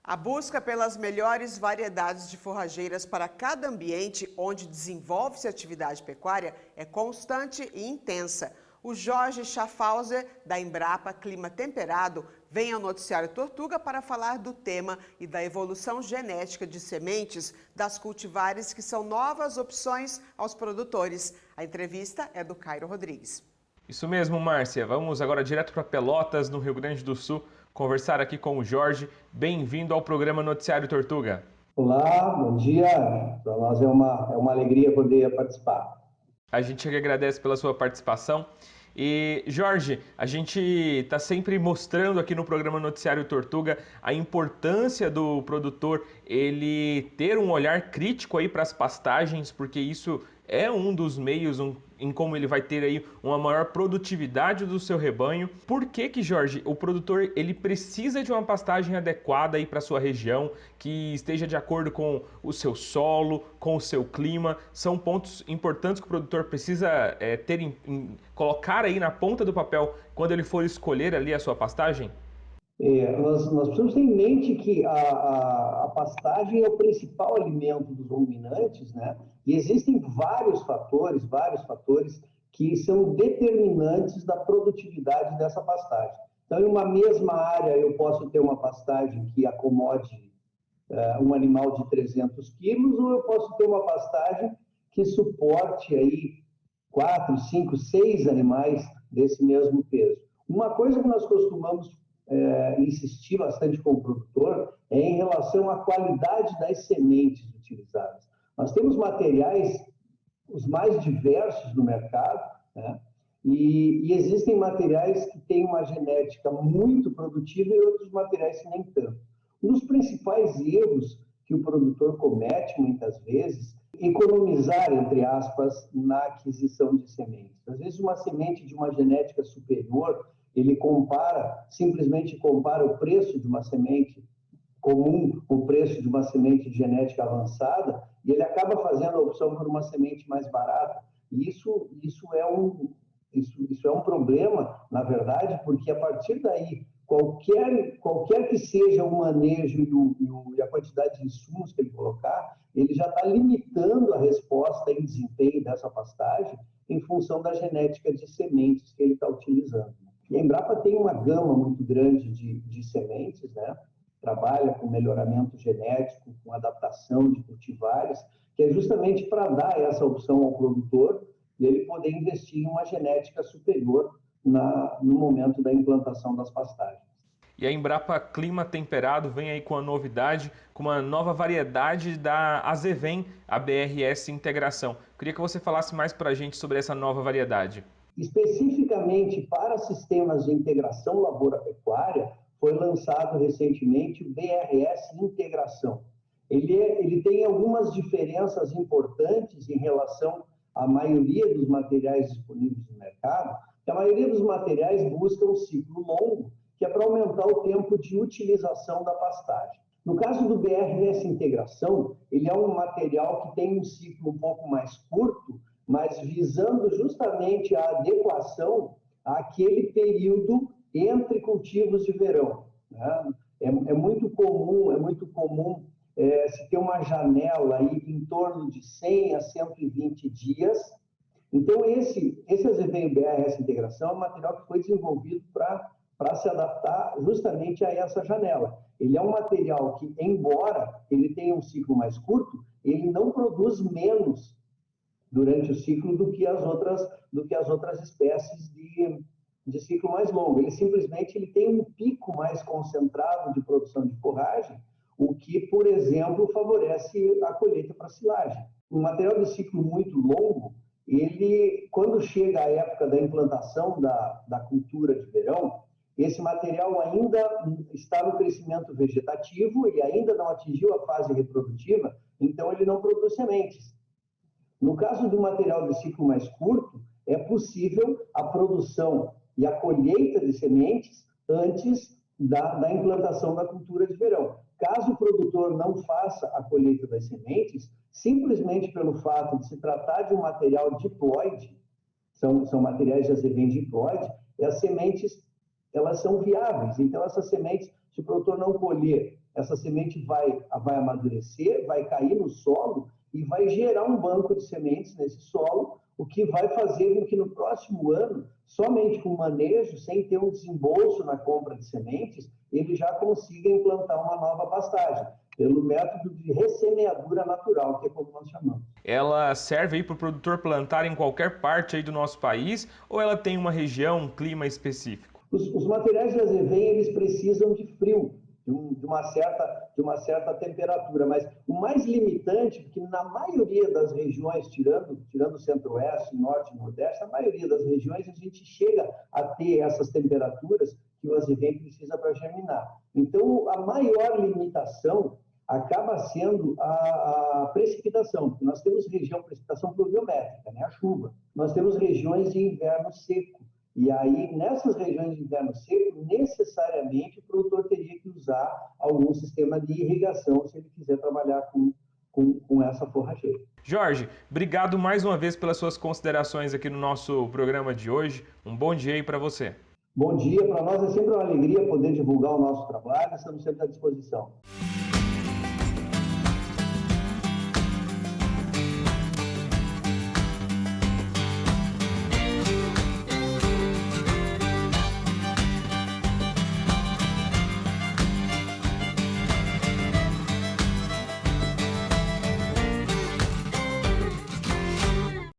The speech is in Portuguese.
A busca pelas melhores variedades de forrageiras para cada ambiente onde desenvolve-se atividade pecuária é constante e intensa. O Jorge Schaffhauser, da Embrapa Clima Temperado, vem ao Noticiário Tortuga para falar do tema e da evolução genética de sementes das cultivares que são novas opções aos produtores. A entrevista é do Cairo Rodrigues. Isso mesmo, Márcia. Vamos agora direto para Pelotas, no Rio Grande do Sul, conversar aqui com o Jorge. Bem-vindo ao programa Noticiário Tortuga. Olá, bom dia. Para nós é uma alegria poder participar. A gente agradece pela sua participação. E, Jorge, a gente está sempre mostrando aqui no programa Noticiário Tortuga a importância do produtor ele ter um olhar crítico aí para as pastagens, porque isso é um dos meios em como ele vai ter aí uma maior produtividade do seu rebanho. Por que, Jorge, o produtor ele precisa de uma pastagem adequada aí para sua região, que esteja de acordo com o seu solo, com o seu clima? São pontos importantes que o produtor precisa colocar aí na ponta do papel quando ele for escolher ali a sua pastagem? Nós precisamos ter em mente que a pastagem é o principal alimento dos ruminantes, né? E existem vários fatores que são determinantes da produtividade dessa pastagem. Então, em uma mesma área, eu posso ter uma pastagem que acomode um animal de 300 quilos, ou eu posso ter uma pastagem que suporte aí 4, 5, 6 animais desse mesmo peso. Uma coisa que nós costumamos insistir bastante com o produtor é em relação à qualidade das sementes utilizadas. Nós temos materiais os mais diversos no mercado, né? E existem materiais que têm uma genética muito produtiva e outros materiais que nem tanto. Um dos principais erros que o produtor comete muitas vezes é economizar, entre aspas, na aquisição de sementes. Às vezes uma semente de uma genética superior, ele simplesmente compara o preço de uma semente comum com o preço de uma semente de genética avançada, e ele acaba fazendo a opção por uma semente mais barata. E isso é um problema, na verdade, porque a partir daí, qualquer que seja o manejo e a quantidade de insumos que ele colocar, ele já está limitando a resposta e desempenho dessa pastagem em função da genética de sementes que ele está utilizando. E a Embrapa tem uma gama muito grande de sementes, né? Trabalha com melhoramento genético, com adaptação de cultivares, que é justamente para dar essa opção ao produtor e ele poder investir em uma genética superior no momento da implantação das pastagens. E a Embrapa Clima Temperado vem aí com a novidade, com uma nova variedade da Azevém, a BRS Integração. Queria que você falasse mais para a gente sobre essa nova variedade. Especificamente para sistemas de integração lavoura-pecuária, foi lançado recentemente o BRS Integração. Ele tem algumas diferenças importantes em relação à maioria dos materiais disponíveis no mercado, que a maioria dos materiais busca um ciclo longo, que é para aumentar o tempo de utilização da pastagem. No caso do BRS Integração, ele é um material que tem um ciclo um pouco mais curto, mas visando justamente a adequação àquele período entre cultivos de verão, né? É muito comum se ter uma janela aí em torno de 100 a 120 dias. Então, esse Azevém BRS Integração é um material que foi desenvolvido para se adaptar justamente a essa janela. Ele é um material que, embora ele tenha um ciclo mais curto, ele não produz menos durante o ciclo do que as outras espécies de ciclo mais longo. Ele simplesmente tem um pico mais concentrado de produção de forragem, o que, por exemplo, favorece a colheita para silagem. Um material de ciclo muito longo, quando chega a época da implantação da cultura de verão, esse material ainda está no crescimento vegetativo e ainda não atingiu a fase reprodutiva, então ele não produz sementes. No caso do material de ciclo mais curto, é possível a produção e a colheita de sementes antes da implantação da cultura de verão. Caso o produtor não faça a colheita das sementes, simplesmente pelo fato de se tratar de um material diploide, são materiais de Azevém diploide, e as sementes elas são viáveis. Então, essas sementes, se o produtor não colher essa semente vai amadurecer, vai cair no solo e vai gerar um banco de sementes nesse solo, o que vai fazer com que no próximo ano, somente com manejo, sem ter um desembolso na compra de sementes, ele já consiga implantar uma nova pastagem, pelo método de ressemeadura natural, que é como nós chamamos. Ela serve aí para o produtor plantar em qualquer parte aí do nosso país ou ela tem uma região, um clima específico? Os materiais de azevém, eles precisam de frio, de uma certa temperatura, mas o mais limitante, porque na maioria das regiões, tirando o centro-oeste, norte e nordeste, a maioria das regiões a gente chega a ter essas temperaturas que o azevém precisa para germinar. Então, a maior limitação acaba sendo a precipitação, porque nós temos precipitação pluviométrica, né, a chuva. Nós temos regiões de inverno seco. E aí, nessas regiões de inverno seco, necessariamente o produtor teria que usar algum sistema de irrigação se ele quiser trabalhar com essa forrageira. Jorge, obrigado mais uma vez pelas suas considerações aqui no nosso programa de hoje. Um bom dia aí para você. Bom dia, para nós é sempre uma alegria poder divulgar o nosso trabalho, estamos sempre à disposição.